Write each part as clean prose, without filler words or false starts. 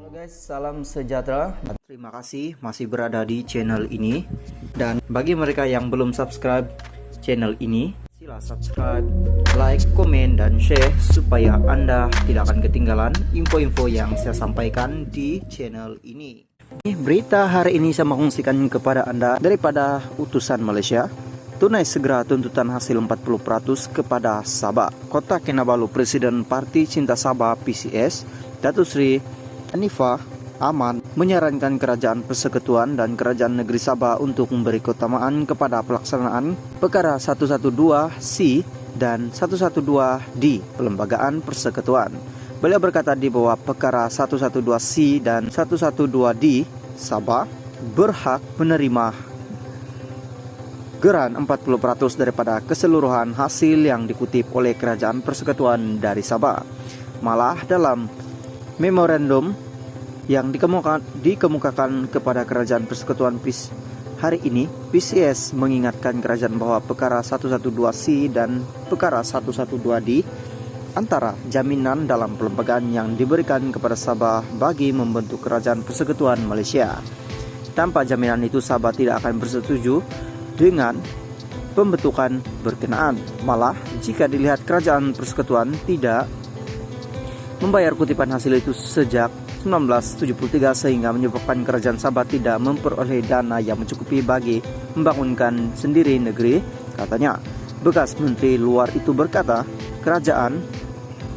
Halo guys, salam sejahtera. Terima kasih masih berada di channel ini. Dan bagi mereka yang belum subscribe channel ini, sila subscribe, like, komen, dan share supaya Anda tidak akan ketinggalan info-info yang saya sampaikan di channel ini. Berita hari ini saya kongsikan kepada Anda daripada utusan Malaysia. Tunai segera tuntutan hasil 40% kepada Sabah. Kota Kinabalu, Presiden Parti Cinta Sabah PCS, Datuk Seri Anifah Aman menyarankan Kerajaan Persekutuan dan Kerajaan Negeri Sabah untuk memberi keutamaan kepada pelaksanaan perkara 112C dan 112D Perlembagaan Persekutuan. Beliau berkata di bawah perkara 112C dan 112D, Sabah berhak menerima geran 40% daripada keseluruhan hasil yang dikutip oleh Kerajaan Persekutuan dari Sabah. Malah dalam memorandum yang dikemukakan kepada Kerajaan Persekutuan hari ini, PCS mengingatkan kerajaan bahwa perkara 112C dan perkara 112D antara jaminan dalam perlembagaan yang diberikan kepada Sabah bagi membentuk Kerajaan Persekutuan Malaysia. Tanpa jaminan itu, Sabah tidak akan bersetuju dengan pembentukan berkenaan. Malah jika dilihat Kerajaan Persekutuan tidak membayar kutipan hasil itu sejak 1973 sehingga menyebabkan Kerajaan Sabah tidak memperoleh dana yang mencukupi bagi membangunkan sendiri negeri, katanya. Bekas Menteri Luar itu berkata, Kerajaan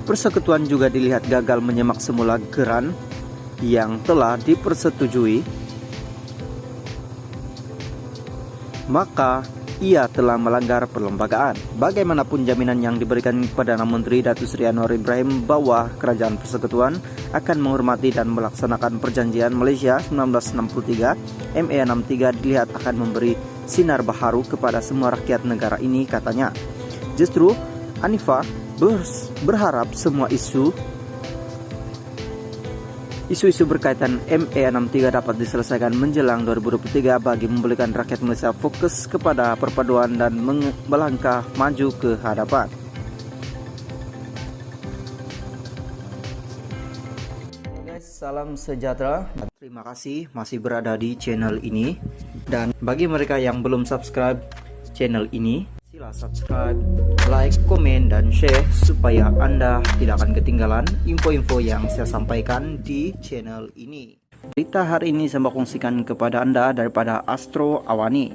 Persekutuan juga dilihat gagal menyemak semula geran yang telah dipersetujui, maka ia telah melanggar perlembagaan. Bagaimanapun jaminan yang diberikan Perdana Menteri Datuk Seri Anwar Ibrahim bahwa Kerajaan Persekutuan akan menghormati dan melaksanakan Perjanjian Malaysia 1963 ME63 dilihat akan memberi sinar baharu kepada semua rakyat negara ini, katanya. Justru Anifah berharap semua isu berkaitan ME63 dapat diselesaikan menjelang 2023 bagi membolehkan rakyat Malaysia fokus kepada perpaduan dan melangkah maju ke hadapan. Guys, salam sejahtera. Terima kasih masih berada di channel ini. Dan bagi mereka yang belum subscribe channel ini, sila subscribe, like, komen, dan share supaya Anda tidak akan ketinggalan info-info yang saya sampaikan di channel ini. Berita hari ini saya kongsikan kepada Anda daripada Astro Awani.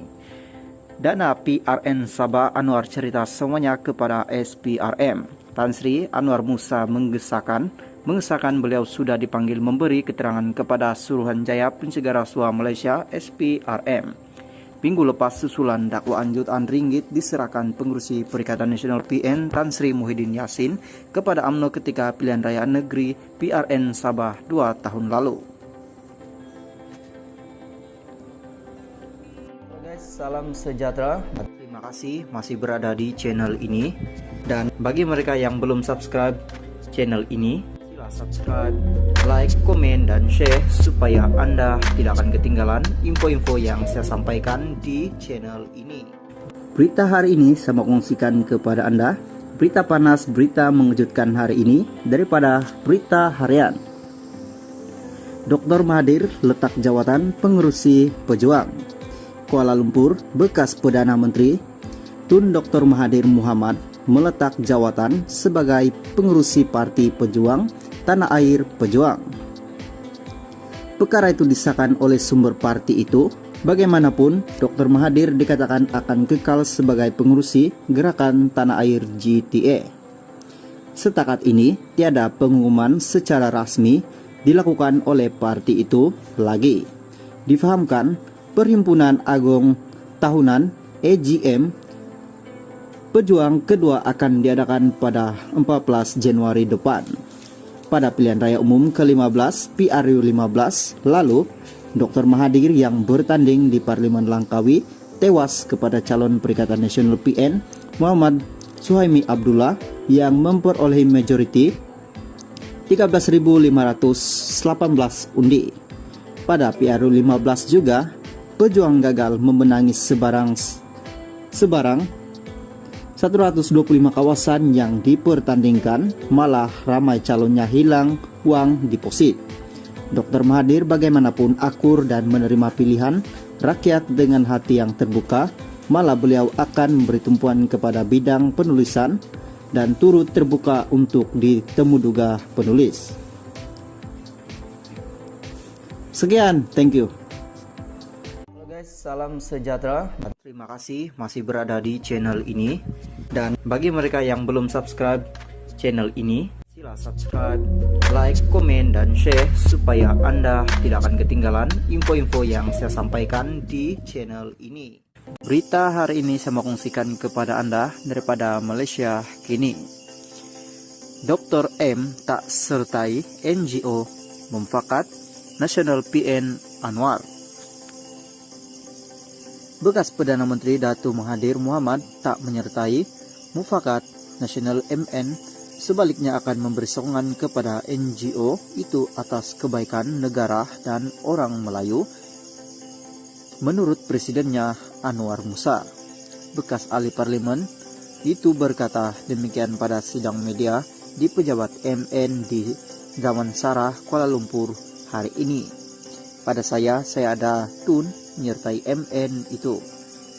Dana PRN Sabah Anwar cerita semuanya kepada SPRM. Tan Sri Anwar Musa mengesahkan beliau sudah dipanggil memberi keterangan kepada Suruhanjaya Pencegah Rasuah Malaysia SPRM. Minggu lepas susulan dakwaan jutaan ringgit diserahkan pengurusi Perikatan Nasional PN Tan Sri Muhyiddin Yassin kepada UMNO ketika pilihan raya negeri PRN Sabah 2 tahun lalu. Guys, salam sejahtera. Terima kasih masih berada di channel ini. Dan bagi mereka yang belum subscribe channel ini, subscribe, like, komen, dan share supaya Anda tidak akan ketinggalan info-info yang saya sampaikan di channel ini. Berita hari ini saya kongsikan kepada Anda berita panas, berita mengejutkan hari ini daripada Berita Harian. Dr. Mahathir letak jawatan pengurusi pejuang. Kuala Lumpur, bekas Perdana Menteri Tun Dr. Mahathir Mohamad meletak jawatan sebagai pengurusi Parti Pejuang Tanah Air Pejuang. Perkara itu disahkan oleh sumber parti itu. Bagaimanapun, Dr. Mahathir dikatakan akan kekal sebagai pengurusi Gerakan Tanah Air GTA. Setakat ini, tiada pengumuman secara rasmi dilakukan oleh parti itu lagi. Difahamkan, Perhimpunan Agung Tahunan AGM Pejuang kedua akan diadakan pada 14 Januari depan. Pada pilihan raya umum ke-15 PRU 15 lalu, Dr. Mahathir yang bertanding di Parlimen Langkawi tewas kepada calon Perikatan Nasional PN Muhammad Suhaimi Abdullah yang memperoleh majoriti 13.518 undi. Pada PRU 15 juga, pejuang gagal memenangi sebarang 125 kawasan yang dipertandingkan, malah ramai calonnya hilang uang deposit. Dr. Mahathir bagaimanapun akur dan menerima pilihan rakyat dengan hati yang terbuka, malah beliau akan memberi tumpuan kepada bidang penulisan dan turut terbuka untuk ditemuduga penulis. Sekian, thank you. Halo guys, salam sejahtera. Terima kasih masih berada di channel ini. Dan bagi mereka yang belum subscribe channel ini, sila subscribe, like, komen, dan share supaya Anda tidak akan ketinggalan info-info yang saya sampaikan di channel ini. Berita hari ini saya mau kongsikan kepada Anda daripada Malaysia kini. Dr. M tak sertai NGO memfakat Nasional PN Anwar. Bekas Perdana Menteri Datuk Mahathir Mohamad tak menyertai mufakat Nasional MN, sebaliknya akan memberi sokongan kepada NGO itu atas kebaikan negara dan orang Melayu. Menurut presidennya Anwar Musa, bekas ahli parlimen itu berkata demikian pada sidang media di pejabat MN di Damansara, Kuala Lumpur hari ini. Pada saya ada Tun menyertai MN itu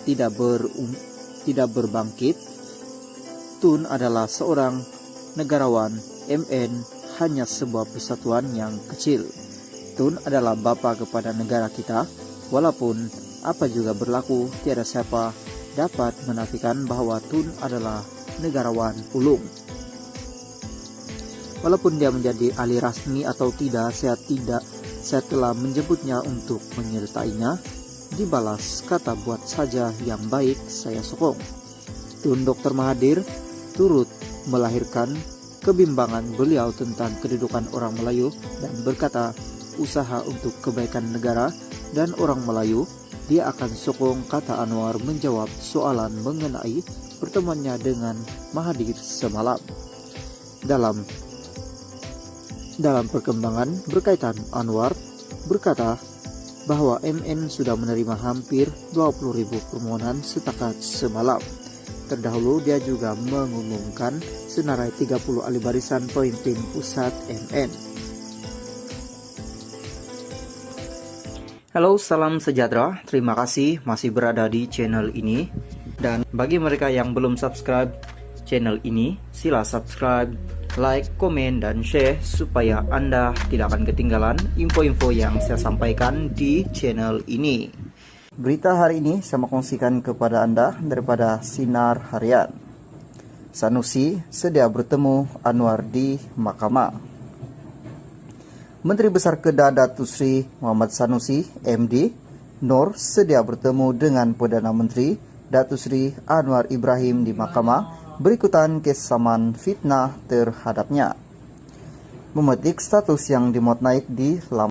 tidak berbangkit. Tun adalah seorang negarawan, MN hanya sebuah persatuan yang kecil. Tun adalah bapa kepada negara kita. Walaupun apa juga berlaku, tiada siapa dapat menafikan bahwa Tun adalah negarawan ulung. Walaupun dia menjadi ahli rasmi atau tidak, saya telah menjemputnya untuk menyertainya. Dibalas kata buat saja yang baik, saya sokong. Tun Dr. Mahathir turut melahirkan kebimbangan beliau tentang kedudukan orang Melayu dan berkata usaha untuk kebaikan negara dan orang Melayu dia akan sokong, kata Anwar menjawab soalan mengenai pertemuannya dengan Mahathir semalam. Dalam perkembangan berkaitan, Anwar berkata bahwa MN sudah menerima hampir 20.000 permohonan setakat semalam. Terdahulu dia juga mengumumkan senarai 30 ahli barisan pemimpin pusat MN. Halo, salam sejahtera. Terima kasih masih berada di channel ini. Dan bagi mereka yang belum subscribe channel ini, sila subscribe, like, komen, dan share supaya Anda tidak akan ketinggalan info-info yang saya sampaikan di channel ini. Berita hari ini saya mau kongsikan kepada Anda daripada Sinar Harian. Sanusi sedia bertemu Anwar di Mahkamah. Menteri Besar Kedah Datuk Seri Muhammad Sanusi, MD, Nor sedia bertemu dengan Perdana Menteri Datuk Seri Anwar Ibrahim di Mahkamah berikutan kes saman fitnah terhadapnya. Memetik status yang dimuat naik di laman